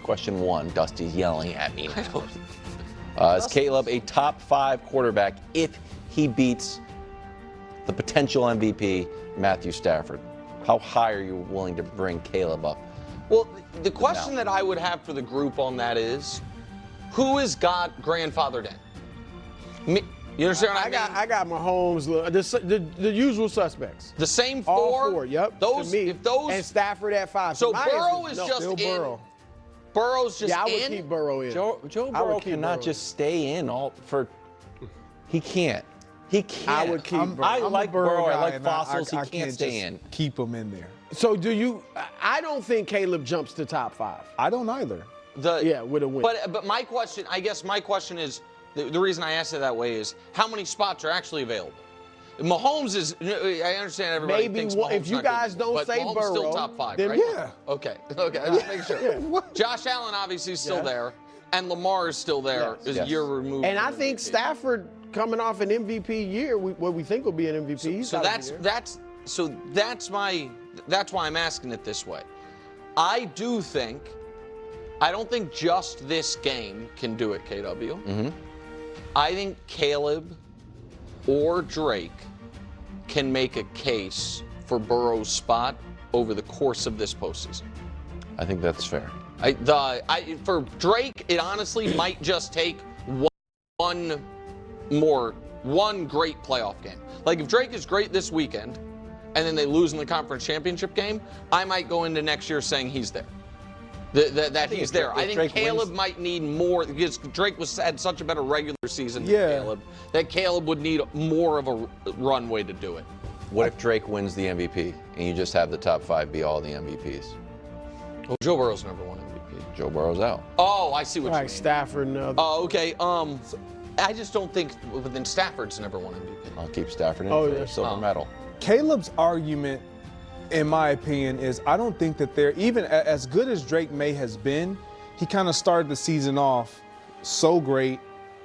Question 1, Dusty's yelling at me now. Is Caleb a top 5 quarterback if he beats the potential MVP, Matthew Stafford? How high are you willing to bring Caleb up? Well, the question that I would have for the group on that is, who has got grandfathered in? You understand what I mean? I got Mahomes, the usual suspects. The same four? All 4, yep. Those, if those, and Stafford at 5. So Burrow is just in. Burrow. Burrow's just in? Yeah, I would keep Burrow in. Joe Burrow cannot just stay in he can't. He can't. I would keep Burrow. I like Burrow. I like fossils. I he can't stay in. Keep him in there. So I don't think Caleb jumps to top 5. I don't either. With a win. But my question, I guess my question is, the reason I asked it that way is, how many spots are actually available? Mahomes is, I understand everybody thinks Mahomes if you guys don't say Mahomes Burrow, still top 5, then right? Yeah. Okay, let's make sure. Josh Allen obviously is still there, and Lamar is still there, is a year removed. And I think Stafford coming off an MVP year, what we think will be an MVP. That's why I'm asking it this way. I don't think just this game can do it, KW. Mm-hmm. I think Caleb or Drake can make a case for Burrow's spot over the course of this postseason. I think that's fair. For Drake, it honestly might just take one great playoff game. Like if Drake is great this weekend, and then they lose in the conference championship game, I might go into next year saying he's there. That he's there. I think Caleb might need more because Drake had such a better regular season than Caleb that Caleb would need more of a runway to do it. What if Drake wins the MVP and you just have the top 5 be all the MVPs? Well, Joe Burrow's number 1 MVP. Joe Burrow's out. Oh, I see what you mean. Stafford and others. Oh, okay. I just don't think within Stafford's number 1 MVP. I'll keep Stafford in for the silver medal. Caleb's argument, in my opinion, is I don't think that they're even as good as Drake May has been. He kind of started the season off so great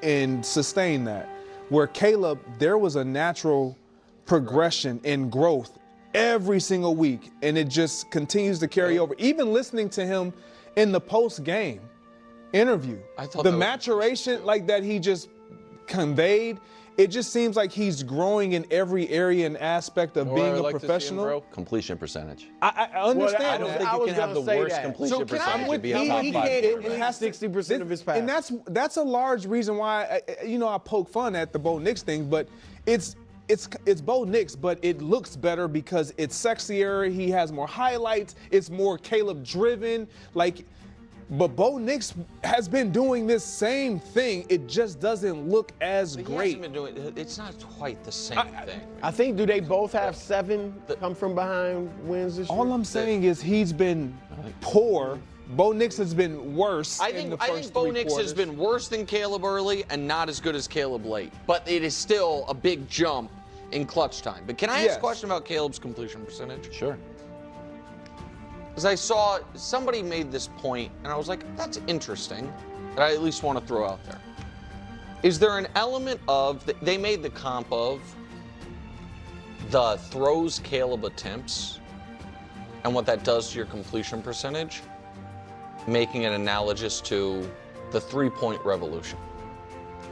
and sustained that. Where Caleb, there was a natural progression in growth every single week, and it just continues to carry over. Even listening to him in the post-game interview, the maturation like that he just conveyed. It just seems like he's growing in every area and aspect of being a professional. Completion percentage. I understand. I don't think you can have the worst completion percentage to be a top 5 quarterback. It has 60% of his passes. And that's a large reason why I poke fun at the Bo Nix thing, but it's Bo Nix, but it looks better because it's sexier. He has more highlights. It's more Caleb driven. But Bo Nix has been doing this same thing. It just doesn't look as great. It's not quite the same thing. I think, do they both have 7 come from behind wins this year? All I'm saying is he's been poor. Bo Nix has been worse. I think Bo Nix has been worse than Caleb early and not as good as Caleb late. But it is still a big jump in clutch time. But can I ask a question about Caleb's completion percentage? Sure. Because I saw somebody made this point, and I was like, that's interesting, that I at least want to throw out there. Is there an element of, they made the comp of the throws Caleb attempts and what that does to your completion percentage, making it analogous to the three-point revolution,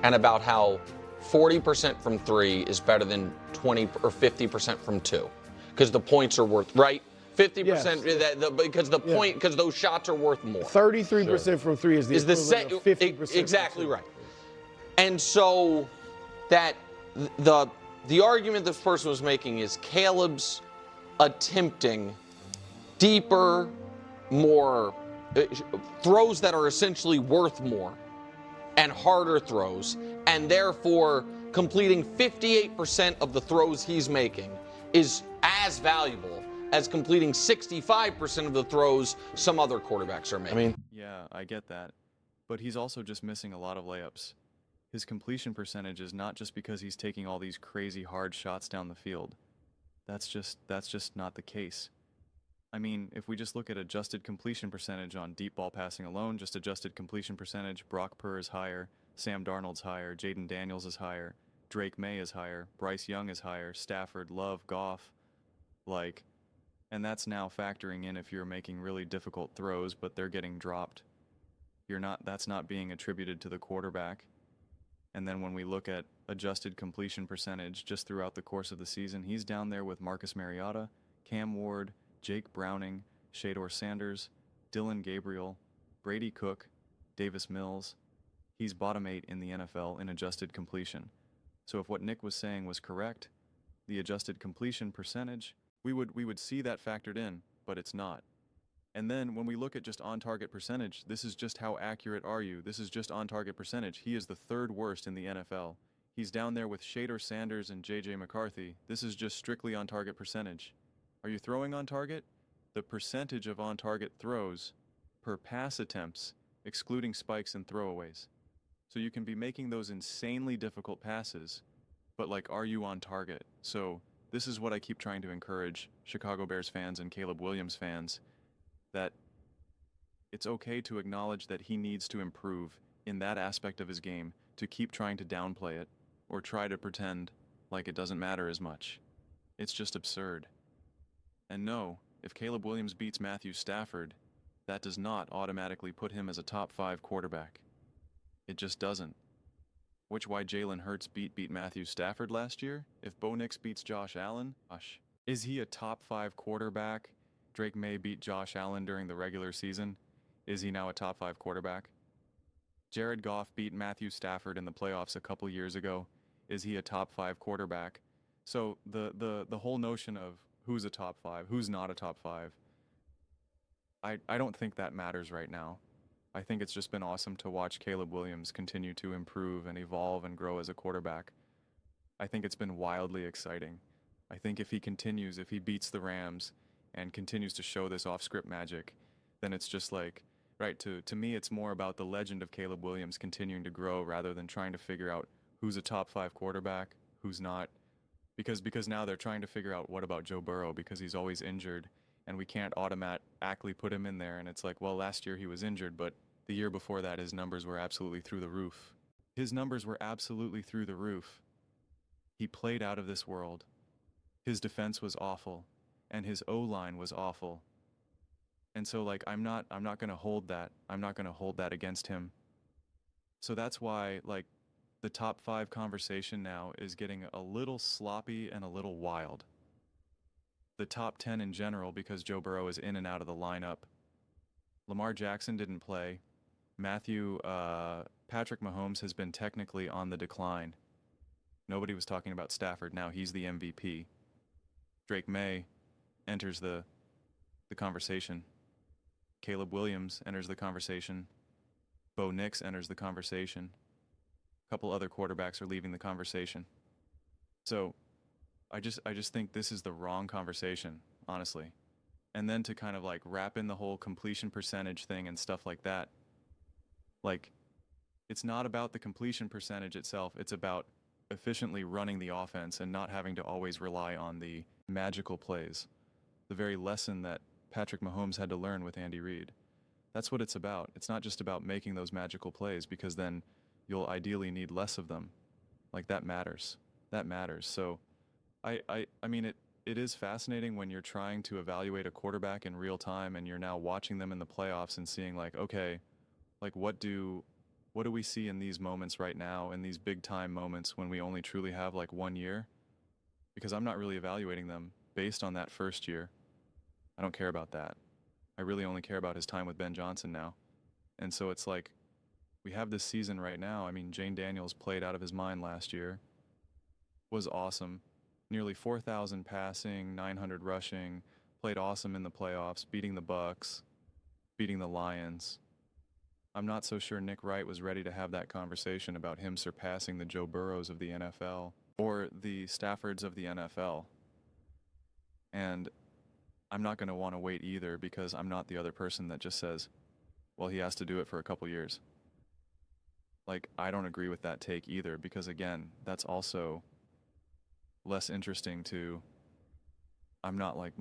and about how 40% from 3 is better than 20 or 50% from 2, because the points are worth, right? 50% because those shots are worth more. 33% from 3 is the same. 50%. Exactly right. And so that the argument this person was making is Caleb's attempting deeper, more throws that are essentially worth more and harder throws, and therefore completing 58% of the throws he's making is as valuable as completing 65% of the throws some other quarterbacks are making. Yeah, I get that. But he's also just missing a lot of layups. His completion percentage is not just because he's taking all these crazy hard shots down the field. That's just not the case. I mean, if we just look at adjusted completion percentage on deep ball passing alone, just adjusted completion percentage, Brock Purr is higher, Sam Darnold's higher, Jaden Daniels is higher, Drake May is higher, Bryce Young is higher, Stafford, Love, Goff, and that's now factoring in if you're making really difficult throws, but they're getting dropped. that's not being attributed to the quarterback. And then when we look at adjusted completion percentage just throughout the course of the season, he's down there with Marcus Mariota, Cam Ward, Jake Browning, Shador Sanders, Dylan Gabriel, Brady Cook, Davis Mills. He's bottom 8 in the NFL in adjusted completion. So if what Nick was saying was correct, the adjusted completion percentage, we would see that factored in, but it's not. And then when we look at just on-target percentage, this is just how accurate are you? This is just on-target percentage. He is the 3rd worst in the NFL. He's down there with Shador Sanders and J.J. McCarthy. This is just strictly on-target percentage. Are you throwing on target? The percentage of on-target throws per pass attempts, excluding spikes and throwaways. So you can be making those insanely difficult passes, but like, are you on target? So this is what I keep trying to encourage Chicago Bears fans and Caleb Williams fans, that it's okay to acknowledge that he needs to improve in that aspect of his game, to keep trying to downplay it or try to pretend like it doesn't matter as much. It's just absurd. And no, if Caleb Williams beats Matthew Stafford, that does not automatically put him as a top 5 quarterback. It just doesn't. Which why Jalen Hurts beat Matthew Stafford last year? If Bo Nix beats Josh Allen, is he a top 5 quarterback? Drake May beat Josh Allen during the regular season. Is he now a top 5 quarterback? Jared Goff beat Matthew Stafford in the playoffs a couple years ago. Is he a top 5 quarterback? So the whole notion of who's a top 5, who's not a top 5, I don't think that matters right now. I think it's just been awesome to watch Caleb Williams continue to improve and evolve and grow as a quarterback. I think it's been wildly exciting. I think if he continues, if he beats the Rams and continues to show this off-script magic, then it's just like, right, to me it's more about the legend of Caleb Williams continuing to grow rather than trying to figure out who's a top 5 quarterback, who's not. Because now they're trying to figure out, what about Joe Burrow, because he's always injured and we can't automatically put him in there. And it's like, well, last year he was injured, but the year before that his numbers were absolutely through the roof. His numbers were absolutely through the roof. He played out of this world. His defense was awful, and his O-line was awful. And so like I'm not going to hold that. I'm not going to hold that against him. So that's why like the top 5 conversation now is getting a little sloppy and a little wild. The top 10 in general, because Joe Burrow is in and out of the lineup. Lamar Jackson didn't play. Patrick Mahomes has been technically on the decline. Nobody was talking about Stafford. Now he's the MVP. Drake May enters the conversation. Caleb Williams enters the conversation. Bo Nix enters the conversation. A couple other quarterbacks are leaving the conversation. So I just think this is the wrong conversation, honestly. And then to kind of like wrap in the whole completion percentage thing and stuff like that. Like, it's not about the completion percentage itself. It's about efficiently running the offense and not having to always rely on the magical plays. The very lesson that Patrick Mahomes had to learn with Andy Reid. That's what it's about. It's not just about making those magical plays, because then you'll ideally need less of them. Like, that matters. That matters. So I mean, it is fascinating when you're trying to evaluate a quarterback in real time and you're now watching them in the playoffs and seeing like, okay, like what do we see in these moments right now, in these big time moments when we only truly have like 1 year? Because I'm not really evaluating them based on that first year. I don't care about that. I really only care about his time with Ben Johnson now. And so it's like, we have this season right now. I mean, Jane Daniels played out of his mind last year. Was awesome. Nearly 4,000 passing, 900 rushing, played awesome in the playoffs, beating the Bucks, beating the Lions. I'm not so sure Nick Wright was ready to have that conversation about him surpassing the Joe Burrows of the NFL or the Staffords of the NFL. And I'm not going to want to wait either, because I'm not the other person that just says, well, he has to do it for a couple years. Like, I don't agree with that take either, because again, that's also less interesting to, I'm not like,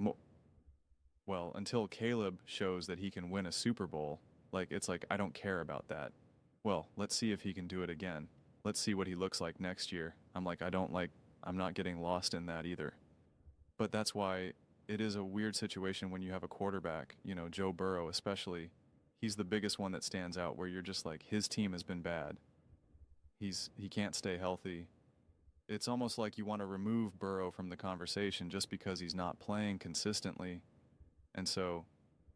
well, until Caleb shows that he can win a Super Bowl, like, it's like, I don't care about that. Well, let's see if he can do it again. Let's see what he looks like next year. I'm not getting lost in that either. But that's why it is a weird situation when you have a quarterback, you know, Joe Burrow especially. he's the biggest one that stands out, where you're just like, his team has been bad. He can't stay healthy. It's almost like you want to remove Burrow from the conversation just because he's not playing consistently. And so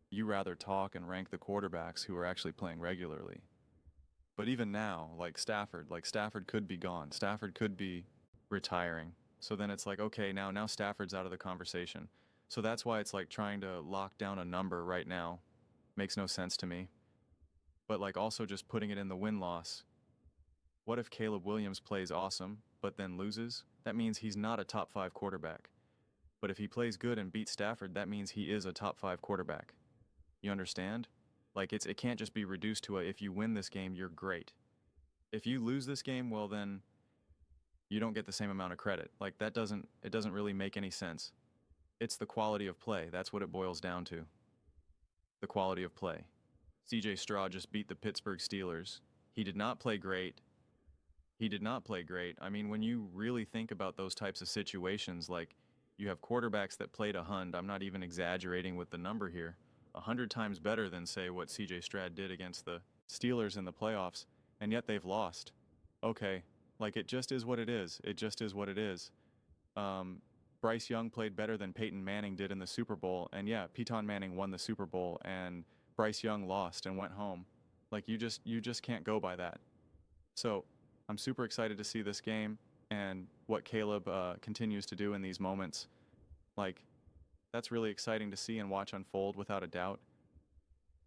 you rather talk and rank the quarterbacks who are actually playing regularly. But even now, like Stafford could be gone. Stafford could be retiring. So then it's like, okay, now Stafford's out of the conversation. So that's why it's like trying to lock down a number right now makes no sense to me. But like also just putting it in the win-loss. What if Caleb Williams plays awesome, but then loses? That means he's not a top 5 quarterback. But if he plays good and beats Stafford, that means he is a top 5 quarterback. You understand? Like it can't just be reduced to if you win this game, you're great. If you lose this game, well then you don't get the same amount of credit. Like it doesn't really make any sense. It's the quality of play. That's what it boils down to. The quality of play. CJ Stroud just beat the Pittsburgh Steelers. He did not play great. I mean, when you really think about those types of situations, like you have quarterbacks that played I'm not even exaggerating with the number here, 100 times better than, say, what CJ Stroud did against the Steelers in the playoffs, and yet they've lost. Okay, like it just is what it is. Bryce Young played better than Peyton Manning did in the Super Bowl, and yeah, Peyton Manning won the Super Bowl, and Bryce Young lost and went home. Like you just can't go by that. So I'm super excited to see this game and what Caleb continues to do in these moments. Like, that's really exciting to see and watch unfold without a doubt.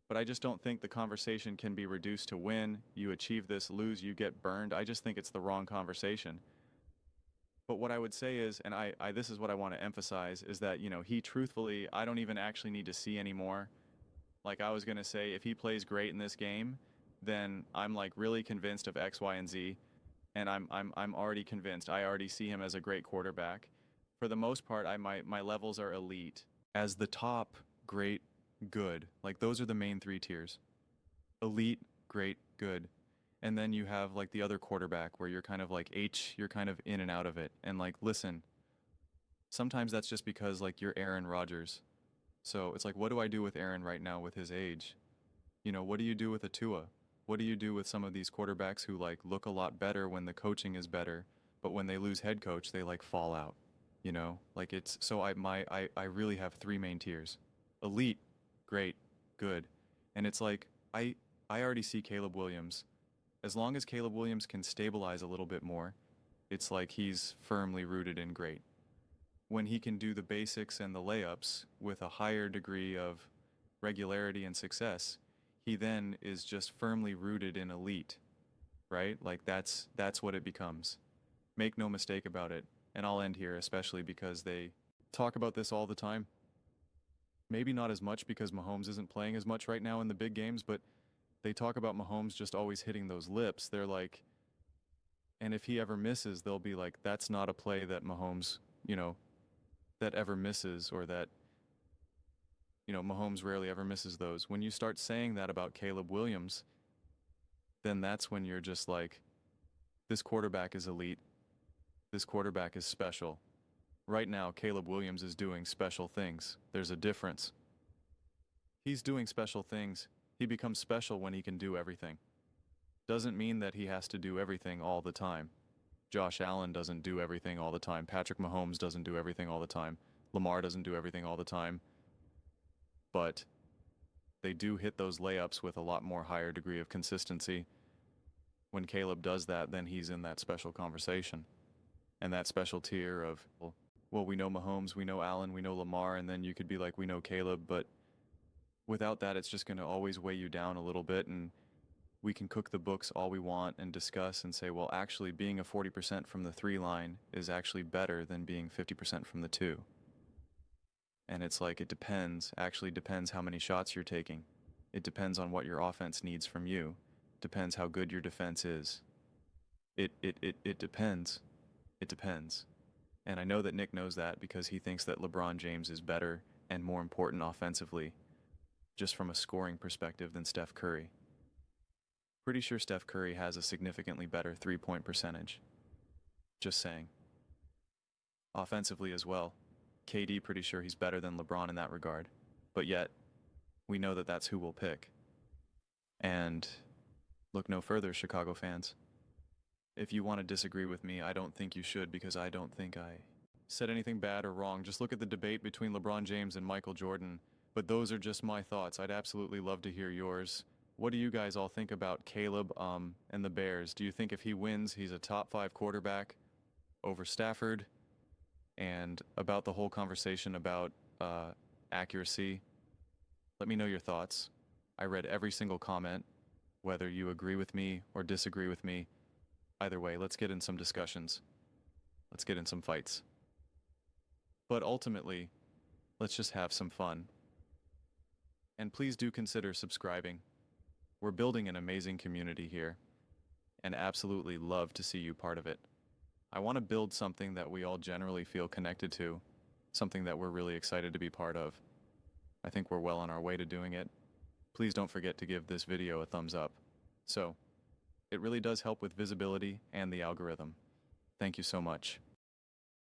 But I just don't think the conversation can be reduced to win, you achieve this, lose, you get burned. I just think it's the wrong conversation. But what I would say is, and I this is what I want to emphasize, is that, he truthfully, I don't even actually need to see anymore. Like I was going to say, if he plays great in this game, then I'm like really convinced of X, Y, and Z. And I'm already convinced. I already see him as a great quarterback. For the most part, my levels are elite. As the top, great, good. Like those are the main 3 tiers. Elite, great, good. And then you have like the other quarterback where you're kind of like H, you're kind of in and out of it. And like, listen, sometimes that's just because like you're Aaron Rodgers. So it's like, what do I do with Aaron right now with his age? What do you do with a Tua? What do you do with some of these quarterbacks who like look a lot better when the coaching is better, but when they lose head coach, they like fall out, Like it's, so I really have 3 main tiers. Elite, great, good. And it's like, I already see Caleb Williams. As long as Caleb Williams can stabilize a little bit more, it's like he's firmly rooted in great. When he can do the basics and the layups with a higher degree of regularity and success, he then is just firmly rooted in elite, right? Like that's what it becomes. Make no mistake about it. And I'll end here, especially because they talk about this all the time. Maybe not as much because Mahomes isn't playing as much right now in the big games, but they talk about Mahomes just always hitting those lips. They're like, and if he ever misses, they'll be like, that's not a play that Mahomes, that ever misses, or that, Mahomes rarely ever misses those. When you start saying that about Caleb Williams, then that's when you're just like, this quarterback is elite. This quarterback is special. Right now, Caleb Williams is doing special things. There's a difference. He's doing special things. He becomes special when he can do everything. Doesn't mean that he has to do everything all the time. Josh Allen doesn't do everything all the time. Patrick Mahomes doesn't do everything all the time. Lamar doesn't do everything all the time. But they do hit those layups with a lot more higher degree of consistency. When Caleb does that, then he's in that special conversation. And that special tier of, well, we know Mahomes, we know Allen, we know Lamar, and then you could be like, we know Caleb, but without that, it's just going to always weigh you down a little bit, and we can cook the books all we want and discuss and say, well, actually being a 40% from the 3 line is actually better than being 50% from the 2. And it's like, it actually depends how many shots you're taking. It depends on what your offense needs from you. Depends how good your defense is. It depends. It depends. And I know that Nick knows that because he thinks that LeBron James is better and more important offensively, just from a scoring perspective, than Steph Curry. Pretty sure Steph Curry has a significantly better 3-point percentage. Just saying. Offensively as well. KD, pretty sure he's better than LeBron in that regard. But yet, we know that that's who we'll pick. And look no further, Chicago fans. If you want to disagree with me, I don't think you should, because I don't think I said anything bad or wrong. Just look at the debate between LeBron James and Michael Jordan. But those are just my thoughts. I'd absolutely love to hear yours. What do you guys all think about Caleb and the Bears? Do you think if he wins, he's a top 5 quarterback over Stafford? And about the whole conversation about accuracy, let me know your thoughts. I read every single comment, whether you agree with me or disagree with me. Either way, let's get in some discussions. Let's get in some fights. But ultimately, let's just have some fun. And please do consider subscribing. We're building an amazing community here, and absolutely love to see you part of it. I want to build something that we all generally feel connected to, something that we're really excited to be part of. I think we're well on our way to doing it. Please don't forget to give this video a thumbs up. So, it really does help with visibility and the algorithm. Thank you so much.